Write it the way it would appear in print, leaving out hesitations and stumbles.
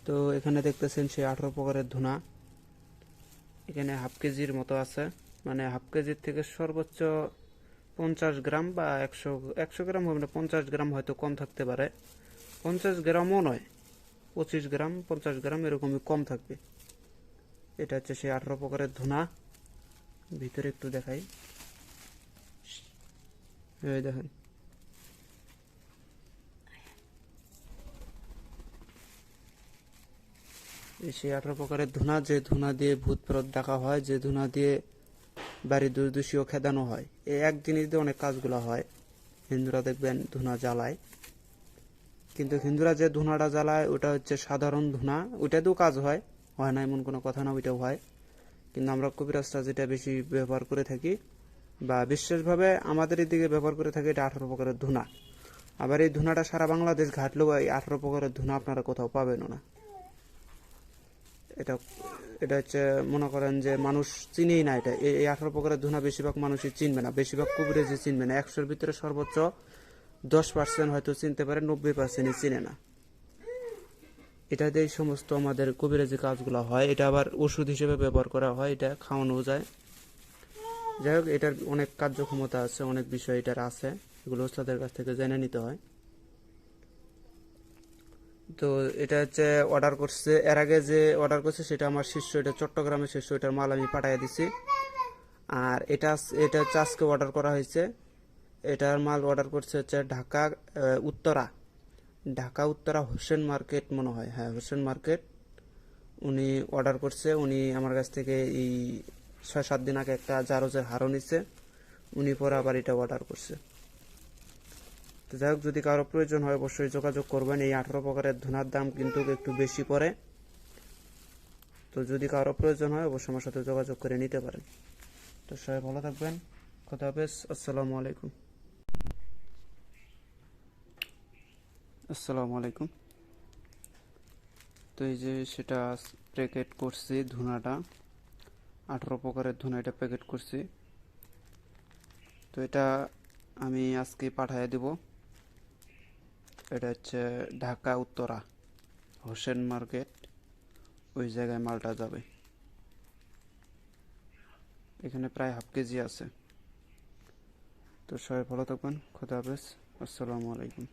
তো এখানে দেখতেছেন সেই 18 প্রকারের ধুনা। এখানে হাফ কেজির মতো আছে, মানে হাফ কেজির থেকে সর্বোচ্চ 50 গ্রাম বা 100 গ্রাম হবে না, 50 গ্রাম হয়তো কম থাকতে পারে। 50 গ্রামও নয়, 25 গ্রাম 50 গ্রাম এরকমই কম থাকবে। এটা হচ্ছে সেই 18 প্রকারের ধুনা। ভিতরে একটু দেখাই, এই দেখেন। এই সেই 18 প্রকারের ধুনা, যে ধুনা দিয়ে ভূত প্রেত ডাকা হয়, যে ধুনা দিয়ে বাড়ি দুর্দশীও খেদানো হয়। এই এক জিনিস দিয়ে অনেক কাজগুলো হয়। হিন্দুরা দেখবেন ধুনা জ্বালায়, কিন্তু হিন্দুরা যে ধুনাটা জ্বালায় ওটা হচ্ছে সাধারণ ধুনা। ওইটাতেও কাজ হয়, হয় না এমন কোনো কথা না, ওইটাও হয়। কিন্তু আমরা কবিরাজটা যেটা বেশি ব্যবহার করে থাকি বা বিশেষভাবে আমাদের এদিকে ব্যবহার করে থাকি, এটা 18 প্রকারের ধুনা। আবার এই ধুনাটা সারা বাংলাদেশ ঘাটলেও এই 18 প্রকারের ধুনা আপনারা কোথাও পাবেন না। এটা এটা হচ্ছে মনে করেন যে মানুষ চিনেই না এটা। এই 18 প্রকারের ধুনা বেশিরভাগ মানুষই চিনবে না, বেশিরভাগ কবিরাজই চিনবে না। 100-র ভিতরে সর্বোচ্চ 10% হয়তো চিনতে পারে, 90%ই চিনে না। এটা দিয়ে সমস্ত আমাদের কবিরাজি কাজগুলো হয়। এটা আবার ওষুধ হিসেবে ব্যবহার করা হয়, এটা খাওয়ানো যায়। যাই হোক, এটার অনেক কার্যক্ষমতা আছে, অনেক বিষয় এটার আছে, এগুলো ওস্তাদের কাছ থেকে জেনে নিতে হয়। তো এটা হচ্ছে অর্ডার করছে, এর আগে যে অর্ডার করছে সেটা আমার শিষ্য, এটা চট্টগ্রামের শিষ্য, এটার মাল আমি পাঠিয়ে দিছি। আর এটা এটা হচ্ছে আজকে অর্ডার করা হয়েছে। এটার মাল অর্ডার করছে হচ্ছে ঢাকা উত্তরা, ঢাকা উত্তরা হোসেন মার্কেট মনে হয়, হ্যাঁ হোসেন মার্কেট। উনি অর্ডার করছে, উনি আমার কাছ থেকে এই 6-7 দিন আগে একটা জারজের হারও নিচ্ছে। উনি পরে আবার এটা অর্ডার করছে। তো যাই হোক, যদি কারো প্রয়োজন হয় অবশ্যই যোগাযোগ করবেন। এই 18 প্রকারের ধুনার দাম কিন্তু একটু বেশি পড়ে। তো যদি কারো প্রয়োজন হয় অবশ্যই আমার সাথে যোগাযোগ করে নিতে পারেন। তো সবাই ভালো থাকবেন, খোদা হাফেজ, আসসালামু আলাইকুম। আসসালামু আলাইকুম। তো এই যে সেটা প্যাকেট করছি ধুনাটা, 18 প্রকারের ধুনা, এটা প্যাকেট করছি। তো এটা আমি আজকে পাঠিয়ে দেব। এটা হচ্ছে ঢাকা উত্তরা হোসেন মার্কেট, ওই জায়গায় মালটা যাবে। এখানে প্রায় হাফ কেজি আছে। তো সবাই ভালো থাকবেন, খোদা হাফেজ, আসসালামু আলাইকুম।